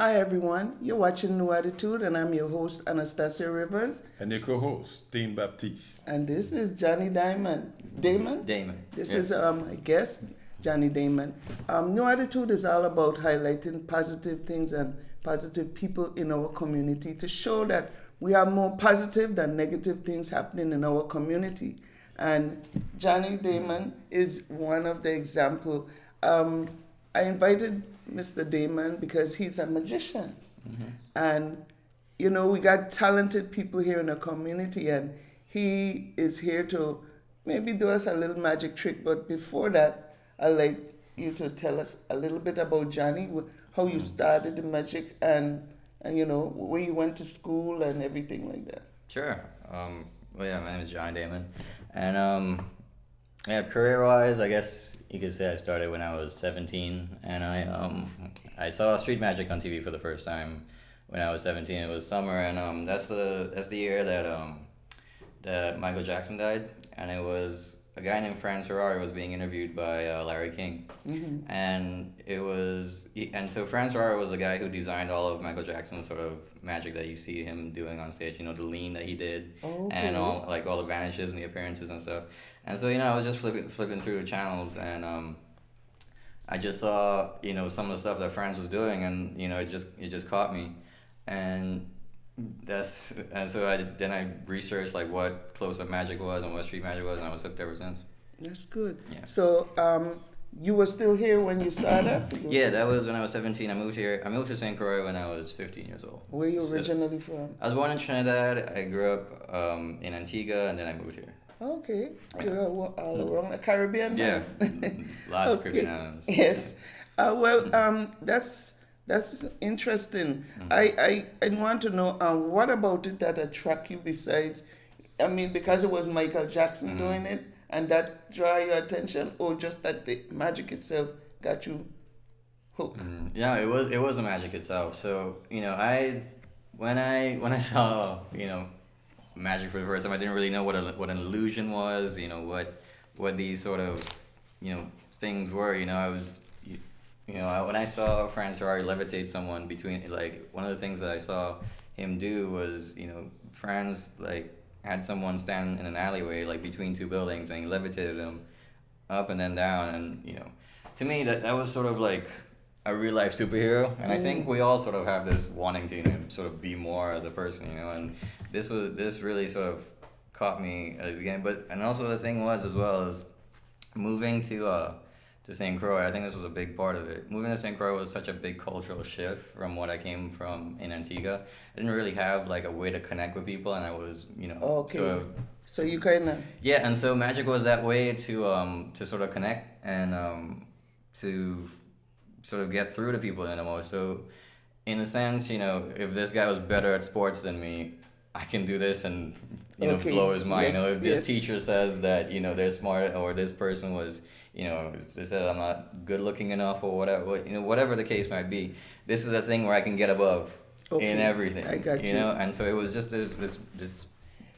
Hi everyone, you're watching New Attitude and I'm your host Anastasia Rivers And your co-host, Dean Baptiste. and this is Johnny Diamond. Damon? Daemon. This Yeah. is my guest, Johnny Damon. New Attitude is all about highlighting positive things and positive people in our community to show that we are more positive than negative things happening in our community. And Johnny Damon is one of the example. I invited Mr. Damon because he's a magician. And, you know, we got talented people here in the community, and he is here to maybe do us a little magic trick. But before that, I'd like you to tell us a little bit about Johnny, how you started the magic, and you know, where you went to school and everything like that. Sure. Well, yeah, my name is John Daemon. And, yeah, career-wise, I guess you could say I started when I was 17. And I saw Street Magic on TV for the first time when I was 17. It was summer, and that's the year that Michael Jackson died. And it was a guy named Franz Ferrari was being interviewed by Larry King. And so Franz Ferrari was the guy who designed all of Michael Jackson's sort of magic that you see him doing on stage, you know, the lean that he did, and all the vanishes and the appearances and stuff. And so, you know, I was just flipping through the channels, and I just saw, you know, some of the stuff that Franz was doing, and, you know, it just caught me. And so I researched like what close-up magic was and what street magic was, and I was hooked ever since. That's good. Yeah. So you were still here when you saw that? Yeah, that was when I was 17. I moved here. I moved to St. Croix when I was 15 years old. Where are you originally from? I was born in Trinidad. I grew up in Antigua, and then I moved here. Okay, you're all around the Caribbean. Yeah, lots of Okay. Caribbean islands. Yes. That's interesting. I want to know what about it that attract you besides, I mean, because it was Michael Jackson doing it and that draw your attention, or just that the magic itself got you hooked? Yeah, it was the magic itself. So, you know, when I saw, you know, magic for the first time, I didn't really know what an illusion was. You know what these sort of, you know, things were. You know, when I saw Franz Ferrari levitate someone between, like, one of the things that I saw him do was, you know, Franz, like, had someone stand in an alleyway, like, between two buildings, and he levitated them up and then down, and, you know, to me, that was sort of like a real life superhero, and I think we all sort of have this wanting to, you know, sort of be more as a person, you know, and this really sort of caught me at the beginning. But and also the thing was, as well as moving to St. Croix, I think this was a big part of it. Moving to St. Croix was such a big cultural shift from what I came from in Antigua. I didn't really have like a way to connect with people, and I was, you know, Okay. So you kind of... yeah, and so magic was that way to sort of connect and to sort of get through to people in a more. So in a sense, you know, if this guy was better at sports than me, I can do this and, you know, blow his mind. Yes, You know, if this yes. teacher says that, you know, they're smart, or this person was, you know, they said I'm not good looking enough, or whatever, you know, whatever the case might be, this is a thing where I can get above in everything. I got you. You know, and so it was just this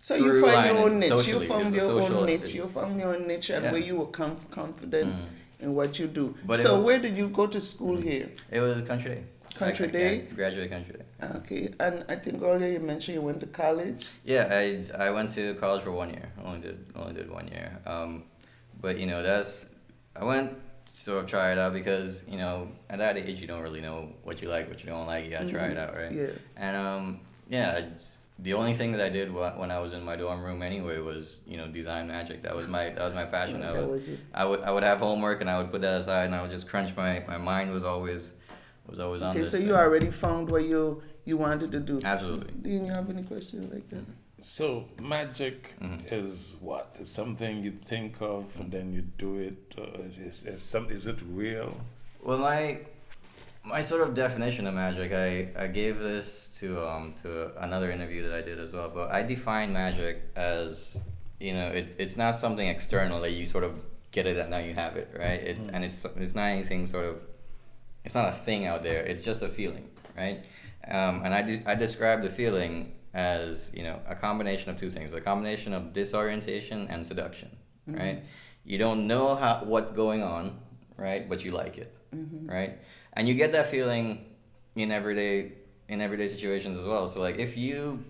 So you through found line your own niche. You socially. found It's a your social- own niche. You found your own niche, and Yeah. where you were confident in what you do. But So it- where did you go to school here? It was Country Day. Country I Day? graduated Country Day. Okay, and I think earlier you mentioned you went to college. Yeah, I went to college for 1 year. Only did 1 year. But you know, I went to sort of try it out because, you know, at that age you don't really know what you like, what you don't like. You gotta try it out, right? Yeah. And the only thing that I did when I was in my dorm room anyway was, you know, design magic. That was my passion. That was it. I would have homework and I would put that aside and I would just crunch my mind was always on Okay, this so thing. you already found what you wanted to do. Absolutely. Do you have any questions like that? So magic is what? It's something you think of and then you do it. Is it real? Well, my sort of definition of magic, I gave this to another interview that I did as well. But I define magic as, you know, it's not something external that you sort of get it and now you have it, right? It's not anything sort of, it's not a thing out there. It's just a feeling, right? And I describe the feeling as, you know, a combination of two things: a combination of disorientation and seduction, right? You don't know what's going on, right? But you like it, right? And you get that feeling in everyday situations as well. So like if you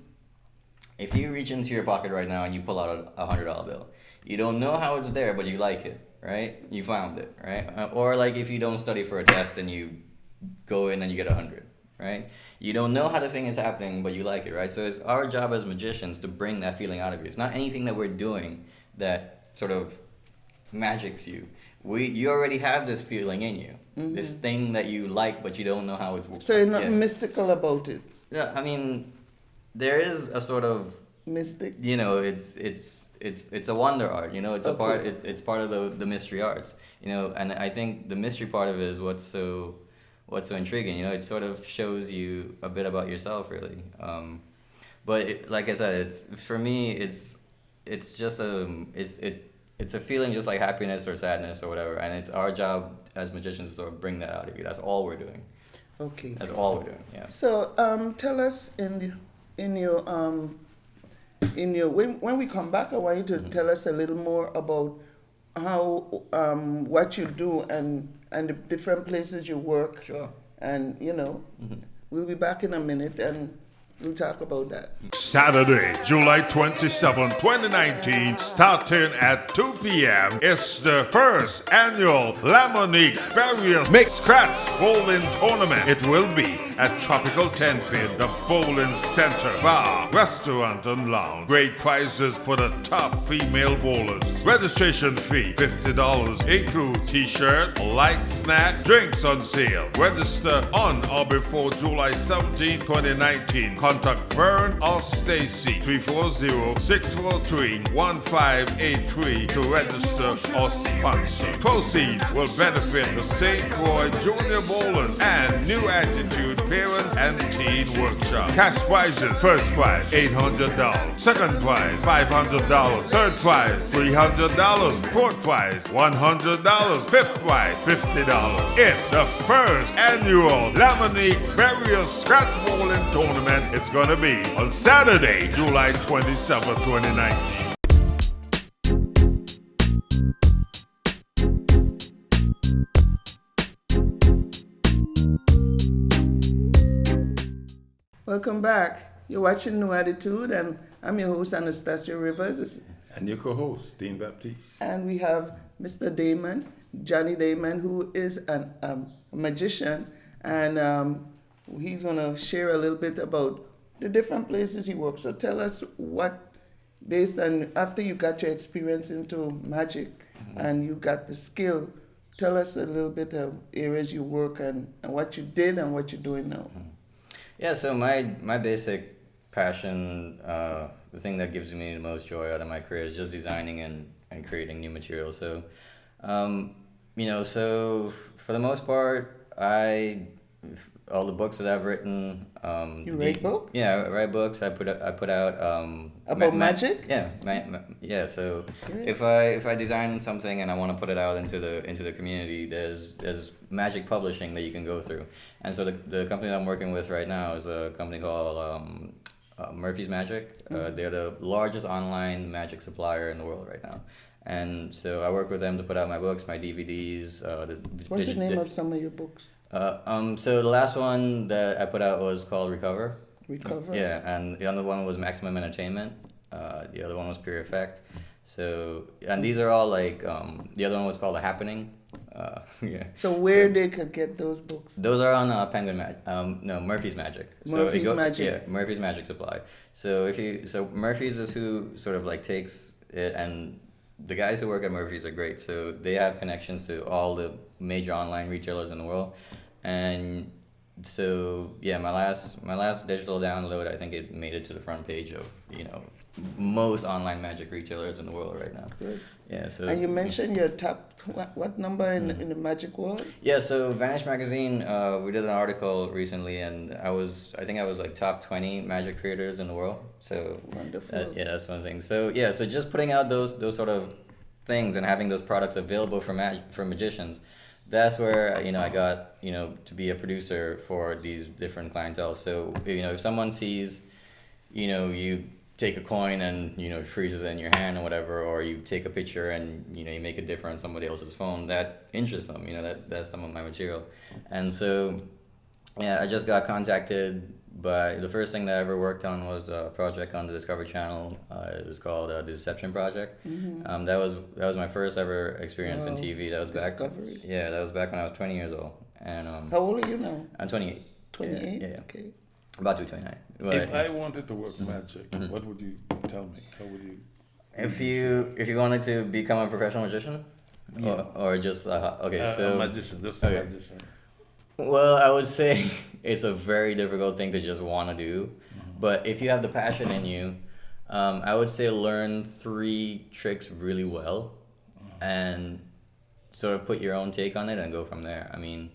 reach into your pocket right now and you pull out a $100 bill, you don't know how it's there, but you like it, right? You found it, right? Or like if you don't study for a test and you go in and you get 100, right? You don't know how the thing is happening, but you like it, right? So it's our job as magicians to bring that feeling out of you. It's not anything that we're doing that sort of magics you. You already have this feeling in you, this thing that you like, but you don't know how it works. So you're not mystical about it. Yeah, I mean, there is a sort of Mystic. you know, it's a wonder art. You know, it's a part. It's part of the mystery arts. You know, and I think the mystery part of it is what's so intriguing. You know, it sort of shows you a bit about yourself, really. But like I said, for me, it's just it's a feeling just like happiness or sadness or whatever, and it's our job as magicians to sort of bring that out of you. That's all we're doing. Okay. That's all we're doing. Yeah. So tell us in your when we come back, I want you to tell us a little more about how what you do and the different places you work. Sure. And we'll be back in a minute and we'll talk about that. Saturday, July 27, 2019, starting at 2 p.m. It's the first annual Lamonique Various Mixed Scratch Bowling Tournament. It will be at Tropical 10 Pin, the Bowling Center, Bar, Restaurant and Lounge. Great prizes for the top female bowlers. Registration fee, $50. Include t-shirt, light snack, drinks on sale. Register on or before July 17, 2019. Contact Vern or Stacy 340-643-1583 to register or sponsor. Proceeds will benefit the St. Croix Junior Bowlers and New Attitude Parents and Teen Workshop. Cash prizes: first prize $800, second prize $500, third prize $300, fourth prize $100, fifth prize $50. It's the first annual Lamonique Various Scratch Bowling Tournament. It's gonna be on Saturday, July 27, 2019. Welcome back. You're watching New Attitude, and I'm your host, Anastasia Rivers. And your co-host, Dean Baptiste. And we have Mr. Daemon, Johnny Daemon, who is a magician, and he's going to share a little bit about the different places he works. So tell us based on, after you got your experience into magic and you got the skill, tell us a little bit of areas you work and what you did and what you're doing now. Yeah, so my basic passion, the thing that gives me the most joy out of my career is just designing and creating new material. So, so for the most part, all the books that I've written. You write books? Yeah, I write books. I put out about magic. Yeah. So if I design something and I want to put it out into the community, there's magic publishing that you can go through. And so the company that I'm working with right now is a company called Murphy's Magic. They're the largest online magic supplier in the world right now. And so I work with them to put out my books, my DVDs. What's the name of some of your books? So the last one that I put out was called Recover. Recover? Yeah, and the other one was Maximum Entertainment. The other one was Pure Effect. So, and these are all like, the other one was called The Happening. Yeah. So where they could get those books? Those are on Murphy's Magic. Murphy's Magic. Yeah, Murphy's Magic Supply. So Murphy's is who sort of like takes it, and the guys who work at Murphy's are great. So they have connections to all the major online retailers in the world. And so yeah, my last digital download, I think it made it to the front page of, most online magic retailers in the world right now. Good. Yeah. So. And you mentioned your top what number in the magic world? Yeah. So Vanish Magazine, we did an article recently, and I think I was like top 20 magic creators in the world. So wonderful. Yeah, that's one thing. So yeah, so just putting out those sort of things and having those products available for magicians. That's where I got to be a producer for these different clientele. So if someone sees you take a coin and it freezes in your hand or whatever, or you take a picture and you make it different on somebody else's phone, that interests them. That's some of my material. And so Yeah, I just got contacted by the first thing that I ever worked on was a project on the Discovery Channel. It was called the Deception Project. That was my first ever experience in Wow. TV. That was Discovery. that was back when I was 20 years old, and How old are you now? I'm 28. 28? Yeah, yeah. Okay. About to be 29. But If I wanted to work magic, what would you tell me? How would you? if you wanted to become a professional magician, or just A magician, just a okay. magician. Well, I would say it's a very difficult thing to just want to do. But if you have the passion in you, I would say learn 3 tricks really well and sort of put your own take on it and go from there. I mean,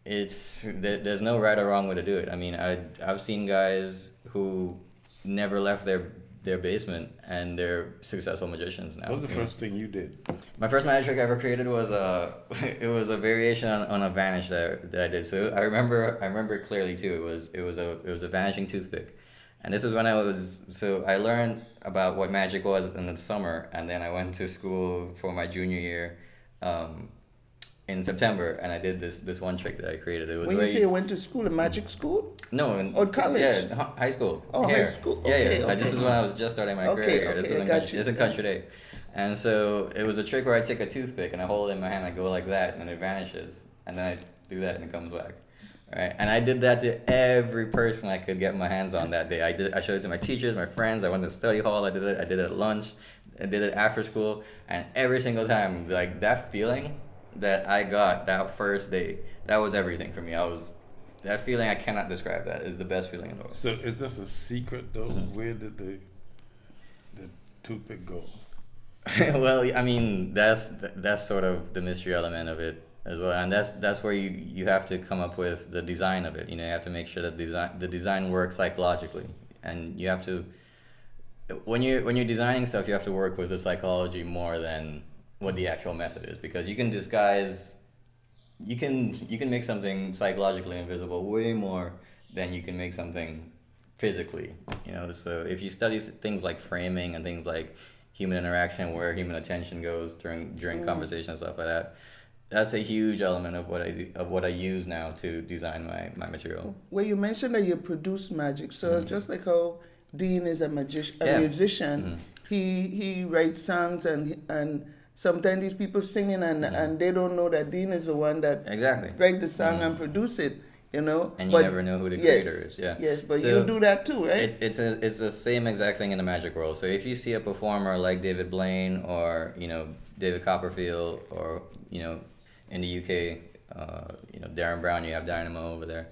there's no right or wrong way to do it. I mean, I've seen guys who never left their basement and they're successful magicians now. What was the first thing you did? My first magic trick I ever created was it was a variation on a vanish that I did. So I remember it clearly too. It was a vanishing toothpick, and this was when I learned about what magic was in the summer, and then I went to school for my junior year. In September, and I did this one trick that I created. It was When you say you went to school, a magic school? no, in college? Yeah, high school. Oh, here. high school. Yeah, Okay, yeah. okay. This is when I was just starting my Okay, career here. This okay, is I in got country, you. this is in country day, and so it was a trick where I take a toothpick and I hold it in my hand. I go like that, and it vanishes, and then I do that, and it comes back. Right, and I did that to every person I could get my hands on that day. I showed it to my teachers, my friends. I went to study hall. I did it at lunch. I did it after school, and every single time, like that feeling that I got that first day, that was everything for me. That feeling, I cannot describe that. Is the best feeling in the world. So is this a secret though? Where did the toothpick go? Well, I mean, that's sort of the mystery element of it as well, and that's where you have to come up with the design of it. You know, you have to make sure that the design works psychologically, and you have to when you're designing stuff, you have to work with the psychology more than what the actual method is, because you can disguise, you can make something psychologically invisible way more than you can make something physically. You know, so if you study things like framing and things like human interaction, where human attention goes during conversation and stuff like that, that's a huge element of what I use now to design my material. Well, you mentioned that you produce magic, so just like how Dean is a musician, he writes songs and sometimes these people singing and they don't know that Dean is the one that Exactly. write the song and produce it, you know. And you never know who the creator is. Yeah. Yes, but So you do that too, right? it's the same exact thing in the magic world. So if you see a performer like David Blaine or David Copperfield, or in the UK, Darren Brown, you have Dynamo over there.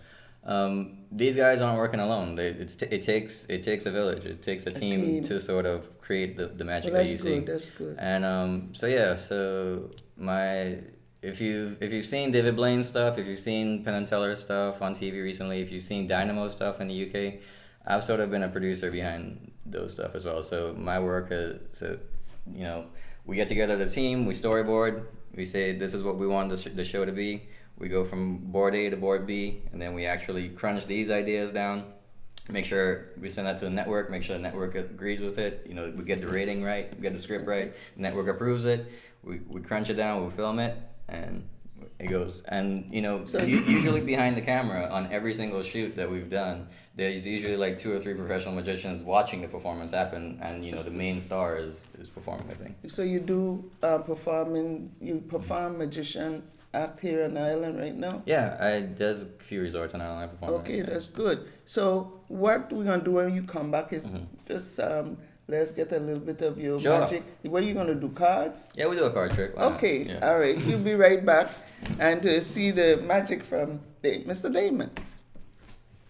These guys aren't working alone. It takes a village. It takes a team to sort of create the magic that you see. That's good. And if you've seen David Blaine stuff, if you've seen Penn and Teller stuff on TV recently, if you've seen Dynamo stuff in the UK, I've sort of been a producer behind those stuff as well. So my work is, we get together as a team, we storyboard, we say this is what we want the show to be. We go from board A to board B, and then we actually crunch these ideas down, make sure we send that to the network, make sure the network agrees with it. We get the rating right, we get the script right, the network approves it, we crunch it down, we film it, and it goes. And usually behind the camera on every single shoot that we've done, there's usually like 2 or 3 professional magicians watching the performance happen, and the main star is performing the thing. So you do perform magician act here on the island right now? Yeah, there's a few resorts on Island I perform. Okay, at, yeah. that's good. So what we're gonna do when you come back is just let's get a little bit of your Sure. magic. What are you gonna do? Cards? Yeah, we do a card trick. Why not? Okay, Yeah. all right. We'll be right back and to see the magic from Mr. Daemon.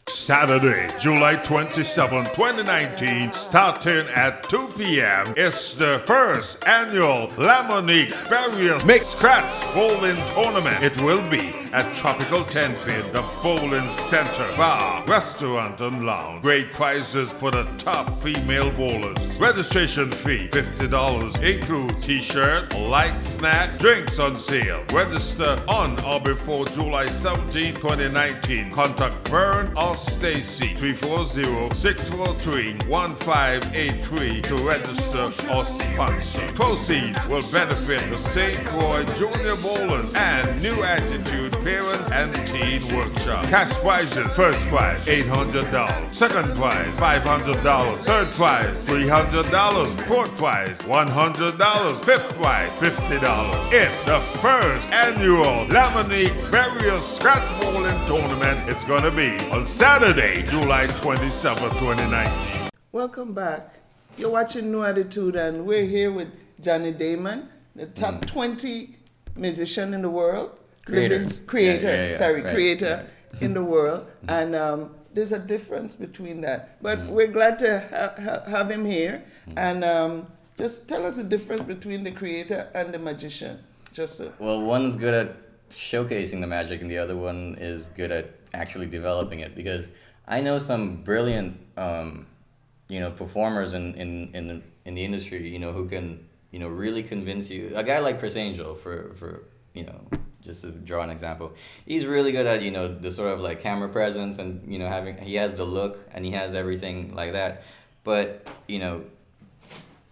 Saturday, July 27, 2019, starting at 2 p.m. It's the first annual Lamonique Various Mixed Scratch Bowling Tournament. It will be at Tropical 10 Pin, the Bowling Center, Bar, Restaurant and Lounge. Great prizes for the top female bowlers. Registration fee, $50. Include t-shirt, light snack, drinks on sale. Register on or before July 17, 2019. Contact Vern or or Stacy. 340-643-1583 to register or sponsor. Proceeds will benefit the St. Croix Junior Bowlers and New Attitude Parents and Teen Workshop. Cash prizes: first prize $800, second prize $500, third prize $300, fourth prize $100, fifth prize $50. It's the first annual Lamonique Burial Scratch Bowling Tournament. It's gonna be on Saturday, July 27, 2019. Welcome back. You're watching New Attitude, and we're here with Johnny Daemon, the top 20 musician in the world. Creator. Creator in the world. And there's a difference between that. But we're glad to have him here. And just tell us the difference between the creator and the magician. Well, one's good at showcasing the magic, and the other one is good at actually developing it. Because I know some brilliant, performers in the industry, who can, really convince you. A guy like Chris Angel, for just to draw an example, he's really good at the sort of like camera presence, and he has the look and he has everything like that. But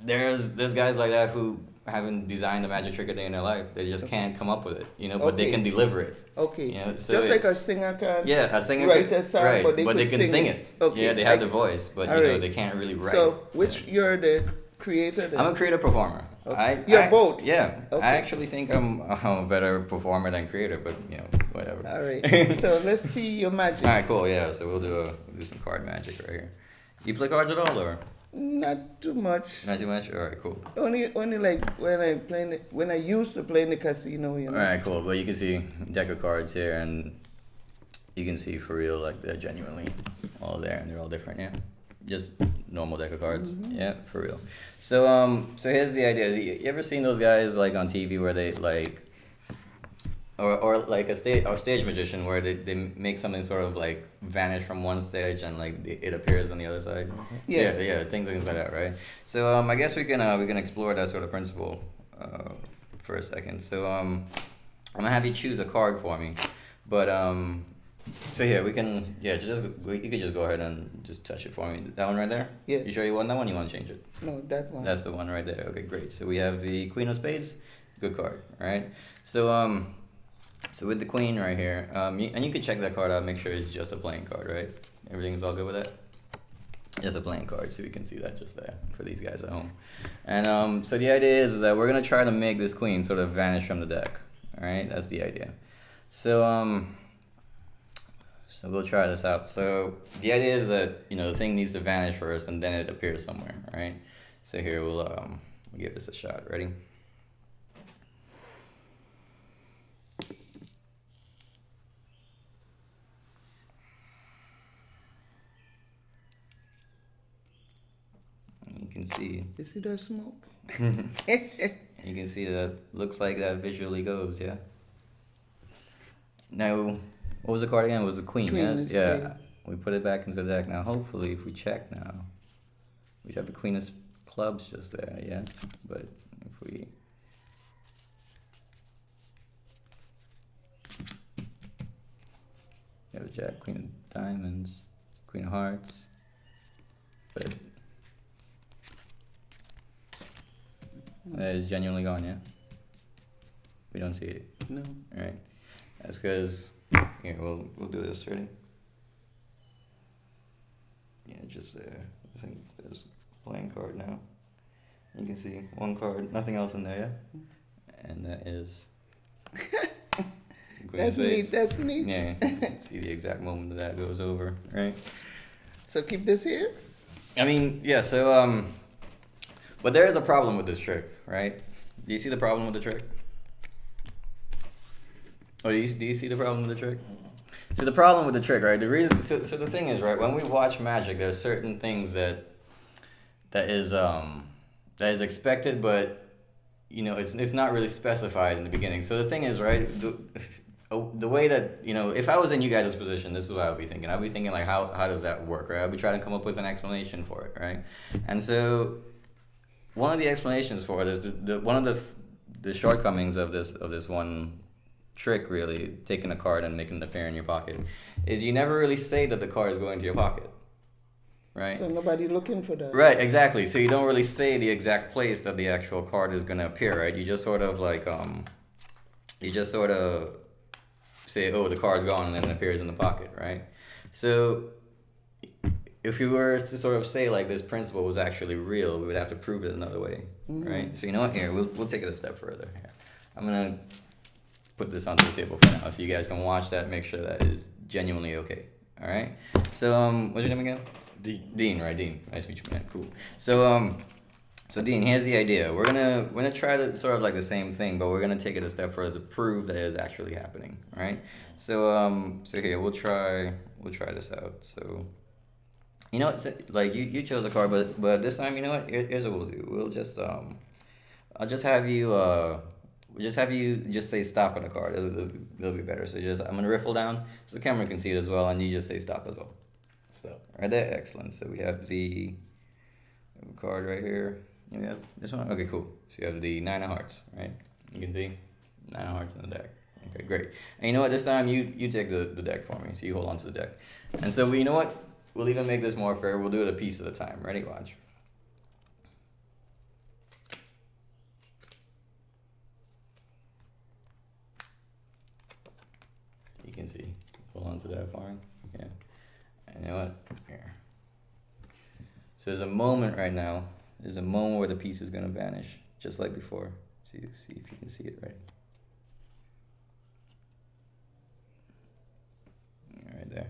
there's guys like that who haven't designed a magic trick a day in their life. They just can't come up with it, but they can deliver it. Okay. So just like a singer can a singer write a song, right, but they can sing it. Okay. Yeah, they have the voice, but right. they can't really write. So you're the creator then? I'm a creator performer. Okay. You're both? Yeah. Okay. I actually think I'm a better performer than creator, but whatever. All right. So let's see your magic. All right, cool. Yeah. So we'll do some card magic right here. You play cards at all, or? Not too much. Not too much. All right, cool. Only like when I used to play in the casino. All right, cool. But you can see deck of cards here, and you can see for real, like they're genuinely all there, and they're all different. Yeah. Just normal deck of cards. Mm-hmm. Yeah, for real. So here's the idea. You ever seen those guys like on TV where they like, or like a stage magician where they make something sort of like vanish from one stage and like it appears on the other side? Yes. Yeah, things like that, right? So I guess we can explore that sort of principle for a second. So I'm gonna have you choose a card for me, but so here we can you could just go ahead and just touch it for me. That one right there? Yes. You sure you want that one? You want to change it? No, that one. That's the one right there. Okay, great. So we have the Queen of Spades. Good card. All right. So so with the Queen right here, and you can check that card out. Make sure it's just a playing card, right? Everything's all good with that. Just a playing card, so you can see that just there for these guys at home. And so the idea is that we're gonna try to make this Queen sort of vanish from the deck. All right, that's the idea. So so we'll try this out. So the idea is that the thing needs to vanish first, and then it appears somewhere. All right. So here we'll give this a shot. Ready? You can see. You see that smoke? You can see that looks like that visually goes, yeah. Now, what was the card again? It was the Queen, Queen, yes? Yeah. We put it back into the deck. Now, hopefully, if we check now, we have the Queen of Clubs just there, yeah? But if we... We have a Jack, Queen of Diamonds, Queen of Hearts, but... That is genuinely gone, yeah? We don't see it. No. Alright. That's because here we'll do this, ready? Yeah, just there. I think there's a playing card now. You can see one card, nothing else in there, yeah? And that is That's neat, that's neat. Yeah, you can see the exact moment that goes over, right? So keep this here? I mean, yeah, so but there is a problem with this trick, right? Do you see the problem with the trick? Or do you see the problem with the trick? See, the problem with the trick, right? The reason, so the thing is, right? When we watch magic, there's certain things that is expected, but it's not really specified in the beginning. So the thing is, right? The way that if I was in you guys' position, this is what I would be thinking. I'd be thinking like, how does that work, right? I'd be trying to come up with an explanation for it, right? And so one of the explanations for it is one of the shortcomings of this one trick, really, taking a card and making it appear in your pocket, is you never really say that the card is going to your pocket, right? So nobody looking for that. Right, exactly. So you don't really say the exact place that the actual card is going to appear, right? You just sort of like, you just sort of say, oh, the card's gone, and then it appears in the pocket, right? So if you were to sort of say like this principle was actually real, we would have to prove it another way, right? So you know what? Here, we'll take it a step further. Here, I'm gonna put this onto the table for now, so you guys can watch that, make sure that is genuinely okay. All right. So what's your name again? Dean. Dean, right? Dean. Nice to meet you, man. Cool. So so Dean, here's the idea. We're gonna try to sort of like the same thing, but we're gonna take it a step further to prove that it is actually happening. All right. So so here we'll try this out. So. You know what? Like you chose the card, but this time, you know what? Here's what we'll do. We'll just I'll just have you just say stop on the card. It'll be better. So I'm gonna riffle down so the camera can see it as well, and you just say stop as well. Stop. Right there, excellent. So we have the card right here. We have this one. Okay, cool. So you have the 9 of hearts, right? You can see 9 of hearts in the deck. Okay, great. And you know what? This time you take the deck for me. So you hold on to the deck. And so you know what? We'll even make this more fair. We'll do it a piece at a time. Ready? Watch. You can see. Hold on to that for me. Yeah. And you know what? Here. So there's a moment right now. There's a moment where the piece is going to vanish, just like before. See if you can see it right. Right there.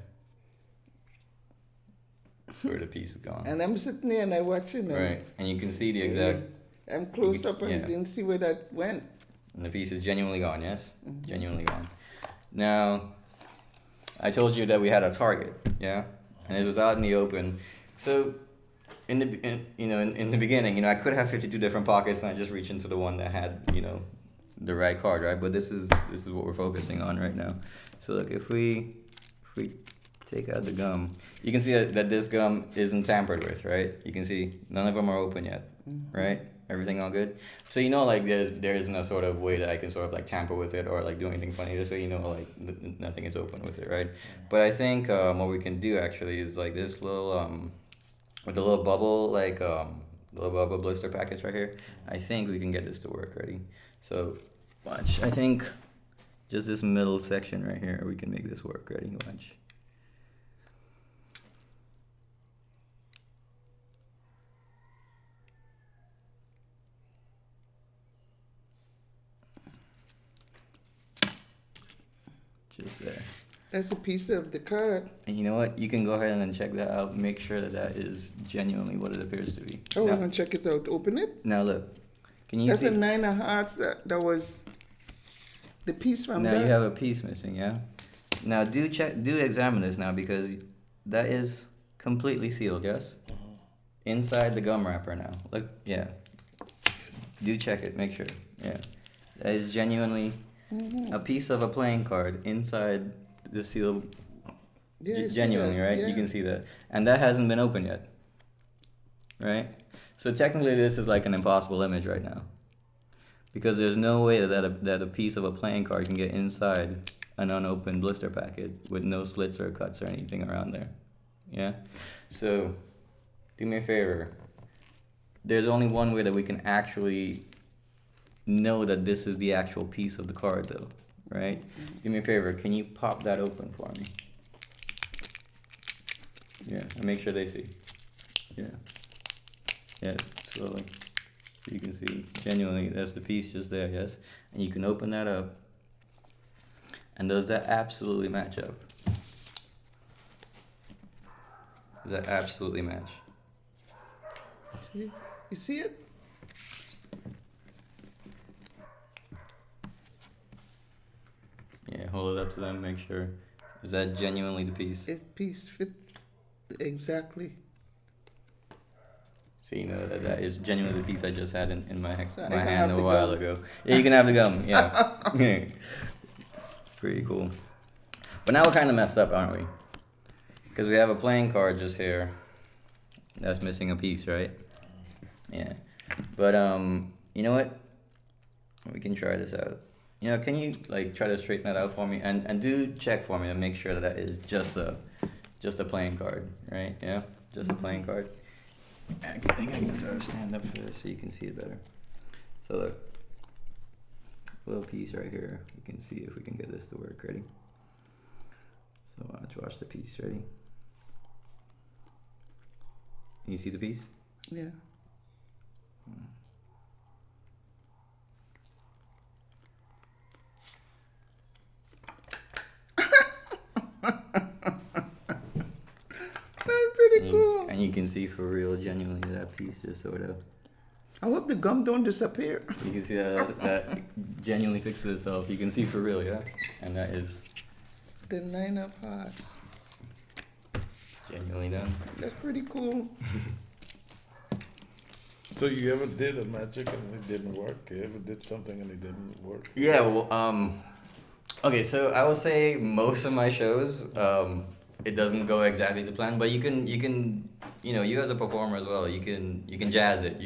Where the piece is gone. And I'm sitting there and I'm watching them. Right, and you can see the exact. I'm close up and yeah. didn't see where that went. And the piece is genuinely gone. Yes, genuinely gone. Now, I told you that we had a target. Yeah, and it was out in the open. So, in the beginning, I could have 52 different pockets, and I just reach into the one that had the right card, right? But this is what we're focusing on right now. So look, if we take out the gum, you can see that this gum isn't tampered with, right? You can see none of them are open yet, right? Everything all good. So like there isn't a sort of way that I can sort of like tamper with it or like do anything funny, just so like nothing is open with it, right? But I think what we can do actually is like this little with the little bubble little bubble blister packets right here. I think we can get this to work. Ready? So watch. I think just this middle section right here, we can make this work. Ready? Watch. Just there. That's a piece of the card. And you know what? You can go ahead and check that out. Make sure that is genuinely what it appears to be. Oh, now, we're gonna check it out. Open it. Now look. Can you That's see? a 9 of hearts. That was the piece from Now that. you have a piece missing, yeah? Now do examine this now, because that is completely sealed, yes? Inside the gum wrapper now. Look, yeah. Do check it, make sure. Yeah. That is genuinely a piece of a playing card inside the seal. Yeah, I see Genuinely, that. right? Yeah. You can see that. And that hasn't been opened yet. Right? So technically this is like an impossible image right now. Because there's no way that a piece of a playing card can get inside an unopened blister packet with no slits or cuts or anything around there. Yeah? So, do me a favor. There's only one way that we can actually know that this is the actual piece of the card, though. Right? Do me a favor. Can you pop that open for me? Yeah, and make sure they see. Yeah. Yeah, slowly. So you can see, genuinely, that's the piece just there, yes? And you can open that up. And does that absolutely match up? Does that absolutely match? See? You see it? Yeah, hold it up to them, make sure. Is that genuinely the piece? This piece fits exactly. So you know that is genuinely the piece I just had in my So I my can hand have a the while gum. ago. Yeah, you can have the gum, yeah. It's pretty cool. But now we're kind of messed up, aren't we? Because we have a playing card just here that's missing a piece, right? Yeah. But you know what? We can try this out. can you like try to straighten that out for me and do check for me to make sure that that is just a playing card, right? Yeah, just a playing card. I think I can sort of stand up for this so you can see it better. So look, little piece right here. You can see if we can get this to work. Ready? So let's watch the piece. Ready? You see the piece? Yeah. Very pretty cool. And you can see for real, genuinely, that piece just sort of. I hope the gum don't disappear. You can see that genuinely fixes itself. You can see for real, yeah? And that is The 9 of Hearts. genuinely done. That's pretty cool. So you ever did a magic and it didn't work? You ever did something and it didn't work? Yeah, well, okay, so I will say most of my shows, it doesn't go exactly to plan, but you can, you as a performer as well, you can jazz it.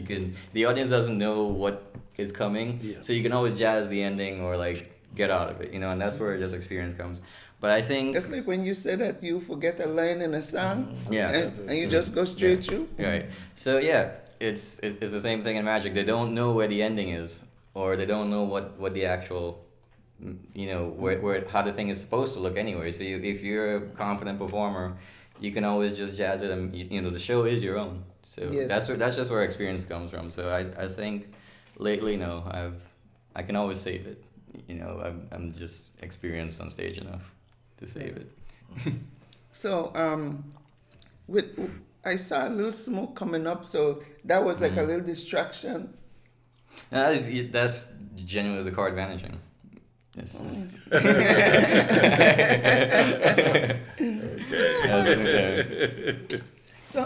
The audience doesn't know what is coming, Yeah. so you can always jazz the ending or like get out of it, and that's where just experience comes. But I think, That's like when you say that you forget a line in a song, yeah. and you just go straight through. Right. So yeah, it's the same thing in magic. They don't know where the ending is, or they don't know what the actual, where how the thing is supposed to look anyway. So if you're a confident performer, you can always just jazz it, and the show is your own. So Yes. that's just where experience comes from. So I think lately, no, I can always save it. I'm just experienced on stage enough to save it. So, I saw a little smoke coming up, so that was like a little distraction. That's genuinely the card vanishing. Yes. So,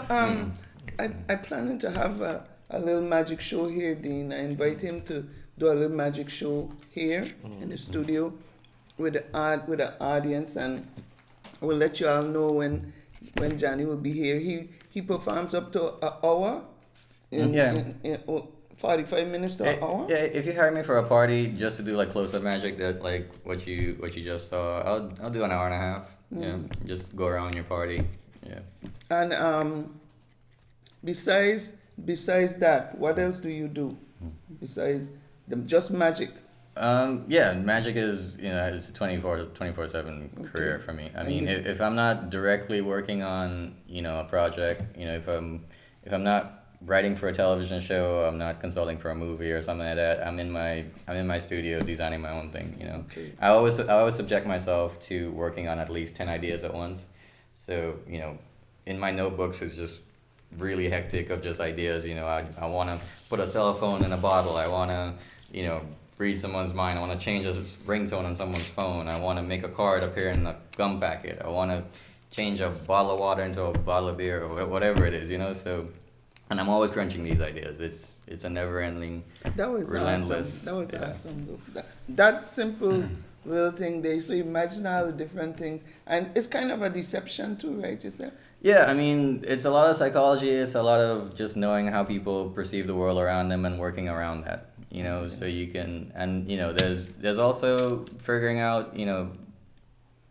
I planning to have a little magic show here, Dean. I invite him to do a little magic show here in the studio with the audience, and we'll let you all know when Johnny will be here. He performs up to an hour. In 45 minutes to an hour. Yeah, if you hire me for a party just to do like close-up magic, that like what you just saw, I'll do an hour and a half. Yeah, just go around your party. Yeah. And besides that, what else do you do? Besides just magic? Yeah, magic is it's a 24/7 career for me. I mean, if I'm not directly working on a project, if I'm not writing for a television show, I'm not consulting for a movie or something like that, I'm in my studio designing my own thing. Okay. I always subject myself to working on at least 10 ideas at once. So in my notebooks it's just really hectic of just ideas. I want to put a cell phone in a bottle. I want to read someone's mind. I want to change a ringtone on someone's phone. I want to make a card appear in a gum packet. I want to change a bottle of water into a bottle of beer or whatever it is. So. And I'm always crunching these ideas. It's a never-ending, That was relentless. Awesome. That was awesome. That simple little thing there. So imagine all the different things, and it's kind of a deception too, right? You said. Yeah, I mean, it's a lot of psychology. It's a lot of just knowing how people perceive the world around them and working around that. So you can, and there's also figuring out,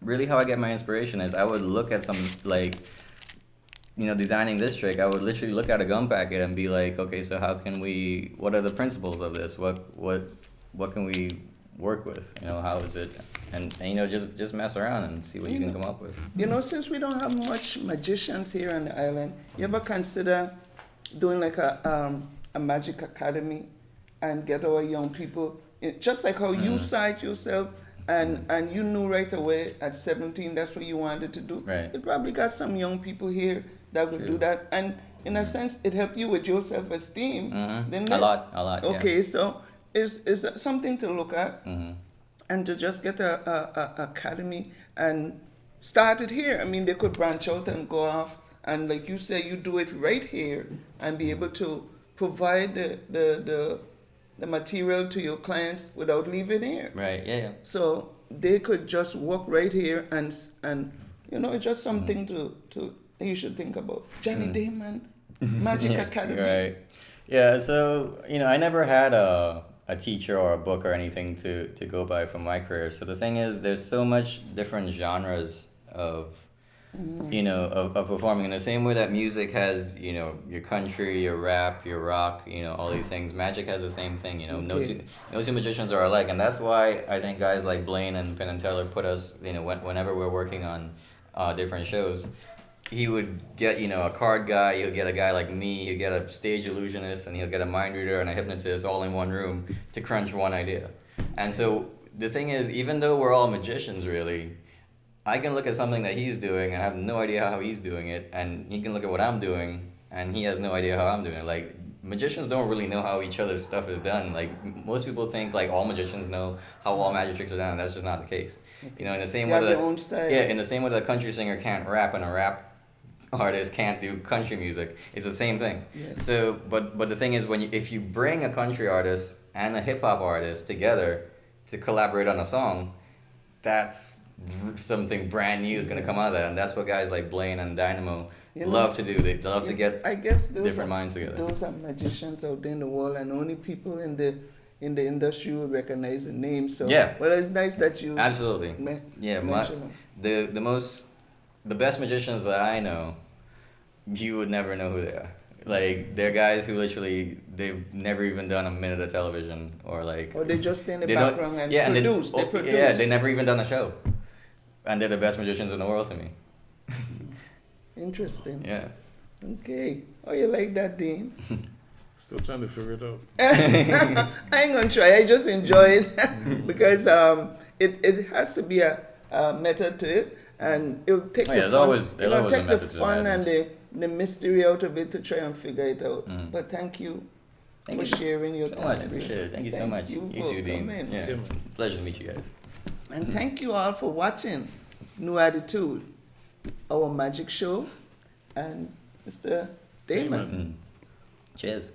really how I get my inspiration is I would look at some designing this trick, I would literally look at a gum packet and be like, okay, so what are the principles of this? What can we work with? How is it? And just mess around and see what you can come up with. Since we don't have much magicians here on the island, you ever consider doing like a magic academy and get our young people, just like how you cite yourself and you knew right away at 17 that's what you wanted to do. Right. You probably got some young people here that would do that, and in a sense it helped you with your self-esteem. Didn't it? A lot. Okay, yeah. so is that something to look at, and to just get a academy and start it here. I mean, they could branch out and go off, and like you say, you do it right here and be able to provide the material to your clients without leaving here. Right. Yeah. So they could just work right here, and it's just something to you should think about. Johnny Daemon Magic Academy. Right. Yeah. So I never had a a teacher or a book or anything to go by from my career. So the thing is, there's so much different genres of of performing, in the same way that music has, your country, your rap, your rock, all these things. Magic has the same thing. No two magicians are alike, and that's why I think guys like Blaine and Penn and Teller put us, whenever we're working on different shows, he would get, a card guy, he'll get a guy like me, he'll get a stage illusionist, and he'll get a mind reader and a hypnotist all in one room to crunch one idea. And so the thing is, even though we're all magicians, really, I can look at something that he's doing and have no idea how he's doing it, and he can look at what I'm doing and he has no idea how I'm doing it. Like, magicians don't really know how each other's stuff is done. Like, most people think like all magicians know how all magic tricks are done, and that's just not the case. In the same way that own style. in the same way that a country singer can't rap and a rap artist can't do country music, it's the same thing. Yes. So, but the thing is, if you bring a country artist and a hip hop artist together to collaborate on a song, that's something brand new is going to come out of that, and that's what guys like Blaine and Dynamo love to do. They love to get different minds together. Those are magicians out there in the world, and only people in the industry will recognize the name. So yeah, well, it's nice that you absolutely the best magicians that I know, you would never know who they are. Like, they're guys who literally, they've never even done a minute of television, or they just stay in the background and produce. They produce. Yeah, they never even done a show. And they're the best magicians in the world to me. Interesting. Yeah. Okay. Oh, you like that, Dean? Still trying to figure it out. I ain't gonna try. I just enjoy it because it has to be a method to it, and it'll take the fun. Take the fun and the mystery out of it to try and figure it out. But thank you for sharing your time. Much. I appreciate it. Thank you so much. You too, Dean. Yeah. Pleasure to meet you guys. And thank you all for watching New Attitude, our magic show, and Mr. Daemon. Cheers.